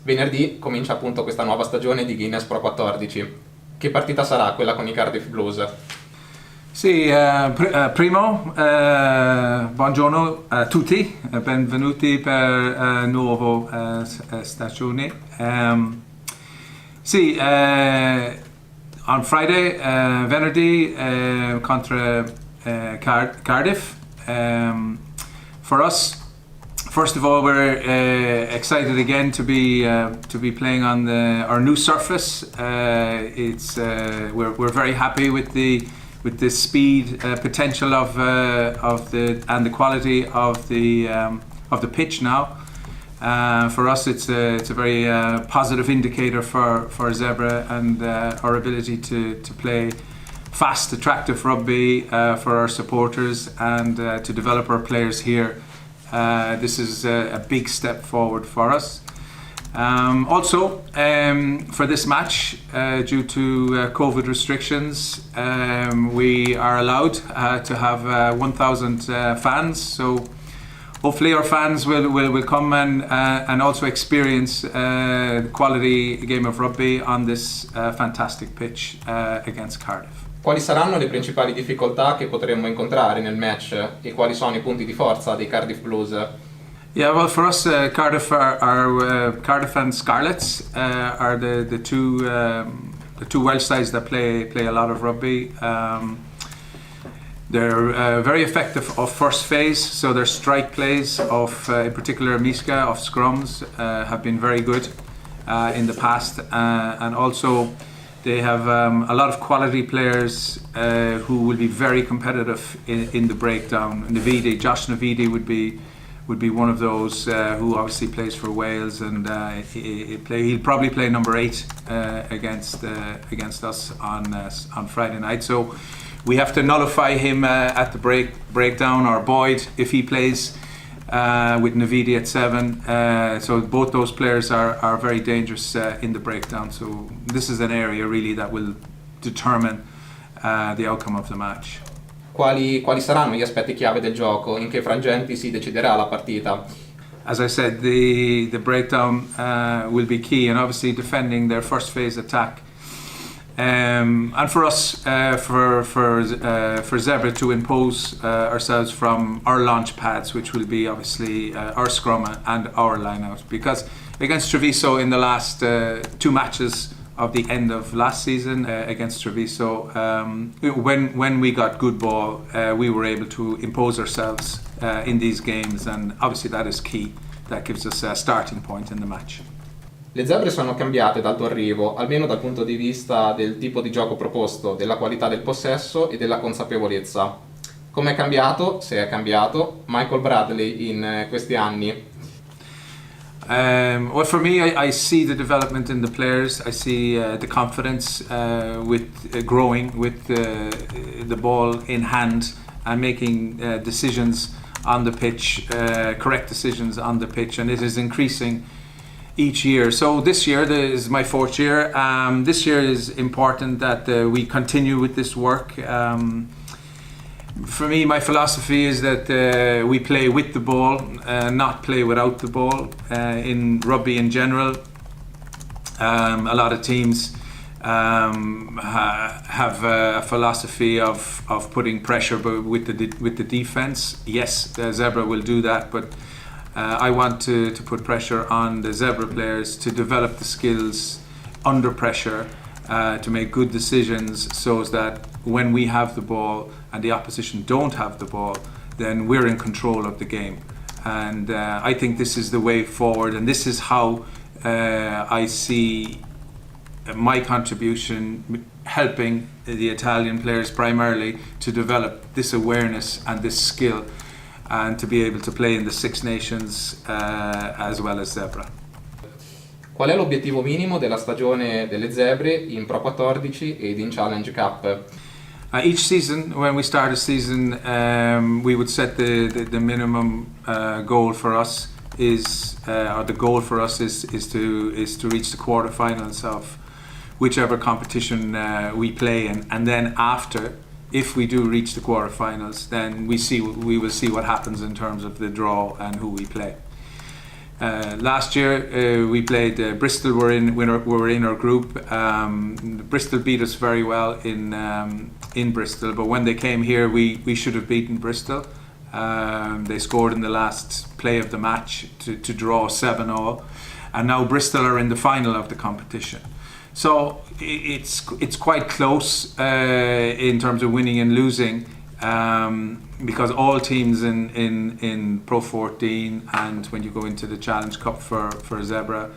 Venerdì comincia appunto questa nuova stagione di Guinness Pro 14. Che partita sarà quella con i Cardiff Blues? Sì, primo, buongiorno a tutti, benvenuti per nuova stagione. Sì, on Friday, venerdì, contro Cardiff. For us, first of all, we're excited again to be playing on our new surface. We're very happy with the speed potential of the quality of the pitch now. For us, it's a very positive indicator for Zebre and our ability to play fast, attractive rugby for our supporters and to develop our players here. This is a big step forward for us. Also, for this match, due to COVID restrictions, we are allowed to have 1,000 fans. So hopefully our fans will come and also experience the quality game of rugby on this fantastic pitch against Cardiff. Quali saranno le principali difficoltà che potremmo incontrare nel match e quali sono i punti di forza dei Cardiff Blues? Yeah, well, for us, Cardiff Cardiff and Scarlets are the two Welsh sides that play a lot of rugby. They're very effective off first phase, so their strike plays of, in particular, Miska of scrums have been very good in the past, and also they have a lot of quality players who will be very competitive in the breakdown. Josh Navidi would be one of those who obviously plays for Wales, and he'll probably play number 8 against us on Friday night. So we have to nullify him at the breakdown, or Boyd if he plays with Navidi at 7. So both those players are very dangerous in the breakdown. So this is an area really that will determine the outcome of the match. Quali saranno gli aspetti chiave del gioco? In che frangenti si deciderà la partita? As I said, the breakdown will be key, and obviously defending their first phase attack. And for us, for Zebre to impose ourselves from our launch pads, which will be obviously our scrum and our line out, because against Treviso in the last 2 matches of the end of last season against Treviso, when we got good ball, we were able to impose ourselves in these games, and obviously that is key. That gives us a starting point in the match. Le Zebre sono cambiate dal tuo arrivo, almeno dal punto di vista del tipo di gioco proposto, della qualità del possesso e della consapevolezza. Come è cambiato, se è cambiato, Michael Bradley in questi anni? Well, for me, I see the development in the players. I see the confidence growing with the ball in hand and making decisions on the pitch, correct decisions on the pitch, and it is increasing each year. So this year is my 4th year. This year is important that we continue with this work. For me, my philosophy is that we play with the ball, not play without the ball. In rugby in general, a lot of teams have a philosophy of putting pressure with the defense. Yes, the Zebre will do that, but I want to put pressure on the Zebre players to develop the skills under pressure, to make good decisions, so that when we have the ball and the opposition don't have the ball, then we're in control of the game. And I think this is the way forward, and this is how I see my contribution helping the Italian players primarily to develop this awareness and this skill, and to be able to play in the Six Nations as well as Zebre. Qual è l'obiettivo minimo della stagione delle Zebre in Pro 14 ed in Challenge Cup? Each season, when we start a season, we would set the minimum goal for us is to reach the quarterfinals of whichever competition we play in, and then after, if we do reach the quarterfinals, then we will see what happens in terms of the draw and who we play. Last year we played Bristol. Were in our group. Bristol beat us very well in Bristol, but when they came here, we should have beaten Bristol. They scored in the last play of the match to draw 7-0, and now Bristol are in the final of the competition. So it's quite close in terms of winning and losing. Because all teams in Pro 14 and when you go into the Challenge Cup for Zebre,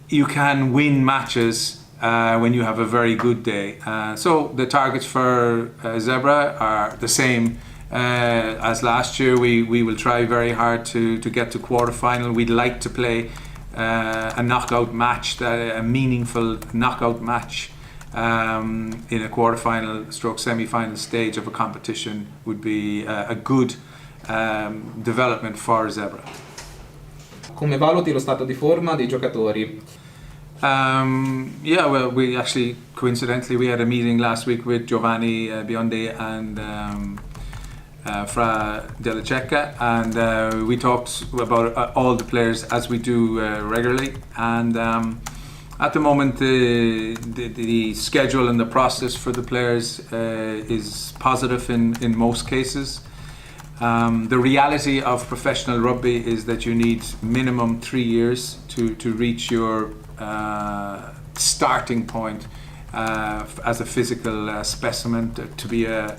you can win matches when you have a very good day. So the targets for Zebre are the same as last year. We will try very hard to get to quarter-final. We'd like to play a knockout match, a meaningful knockout match. In a quarter-final stroke semi-final stage of a competition would be a good development for Zebre. Come valuti lo stato di forma dei giocatori? Yeah, well, we actually, coincidentally, we had a meeting last week with Giovanni Biondi and Fra Della Cecca, and we talked about all the players as we do regularly, and at the moment, the schedule and the process for the players is positive in most cases. The reality of professional rugby is that you need minimum 3 years to reach your starting point as a physical specimen, to be a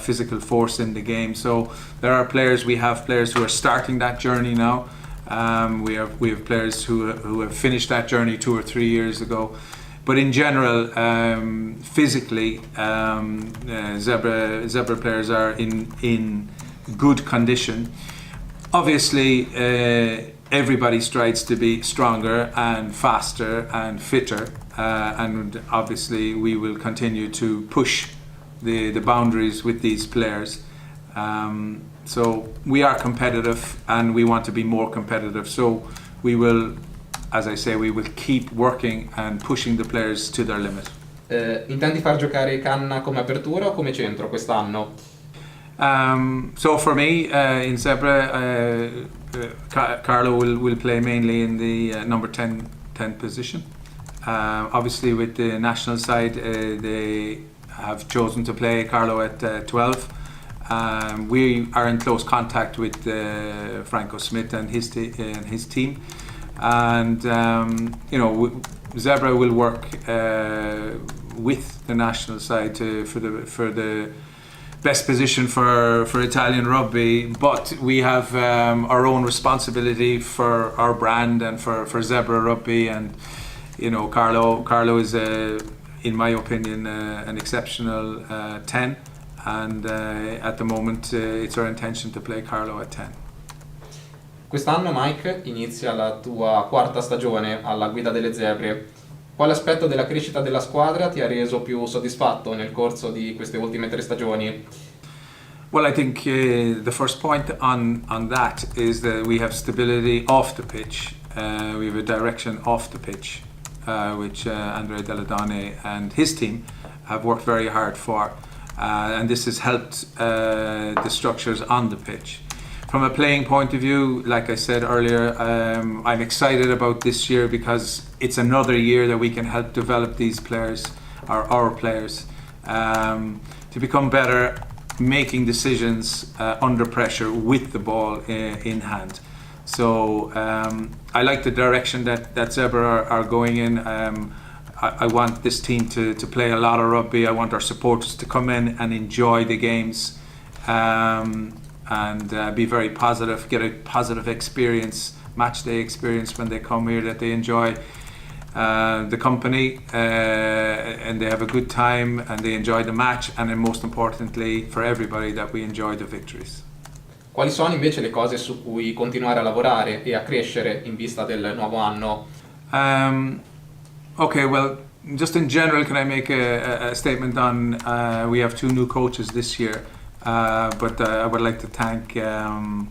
physical force in the game. So we have players who are starting that journey now. We have players who have finished that journey 2 or 3 years ago, but in general, physically, Zebre players are in good condition. Obviously, everybody strives to be stronger and faster and fitter, and obviously we will continue to push the boundaries with these players. So we are competitive and we want to be more competitive. So we will, as I say, we will keep working and pushing the players to their limit. Intendi far giocare Canna come apertura o come centro quest'anno? So for me, in Zebre, Carlo will play mainly in the number 10 position. Obviously with the national side, they have chosen to play Carlo at 12. We are in close contact with Franco Smith and his team, and Zebre will work with the national side for the best position for Italian rugby. But we have our own responsibility for our brand and for Zebre rugby, and Carlo is in my opinion an exceptional 10. And at the moment it's our intention to play Carlo at 10. Quest'anno, Mike, inizia la tua quarta stagione alla guida delle Zebre. Quale aspetto della crescita della squadra ti ha reso più soddisfatto nel corso di queste ultime 3 stagioni? Well, I think the first point on that is that we have stability off the pitch. We have a direction off the pitch, which Andrea Delladone and his team have worked very hard for. And this has helped the structures on the pitch. From a playing point of view, like I said earlier, I'm excited about this year because it's another year that we can help develop these players, our players, to become better, making decisions under pressure with the ball in hand. So I like the direction that Zebre are going in. I want this team to play a lot of rugby. I want our supporters to come in and enjoy the games, and be very positive, get a positive experience, match day experience when they come here, that they enjoy the company and they have a good time and they enjoy the match, and then most importantly for everybody that we enjoy the victories. Quali sono invece le cose su cui continuare a lavorare e a crescere in vista del nuovo anno? Okay, well, just in general, can I make a statement on, we have 2 new coaches this year, but I would like to thank Carlo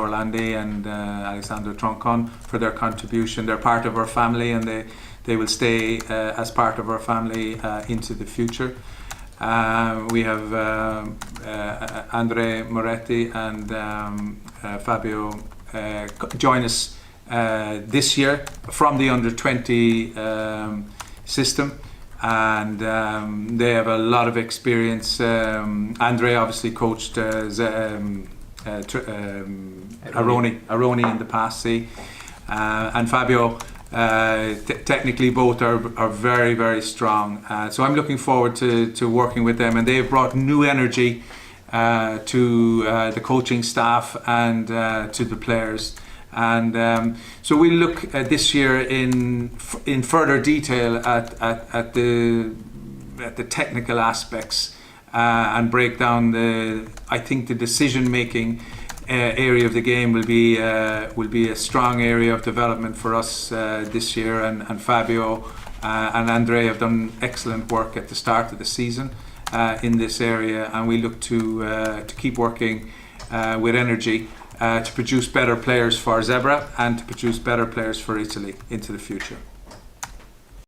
Orlandi and Alessandro Troncon for their contribution. They're part of our family and they will stay as part of our family into the future. We have Andre Moretti and Fabio join us this year from the under-20 system, and they have a lot of experience. Andre obviously coached Aroni in the past, and Fabio technically both are very, very strong. So I'm looking forward to working with them, and they've brought new energy to the coaching staff and to the players. And so we look at this year in further detail at the technical aspects and break down I think the decision making area of the game will be a strong area of development for us this year. And Fabio and Andre have done excellent work at the start of the season in this area, and we look to keep working with energy to produce better players for Zebre and to produce better players for Italy into the future.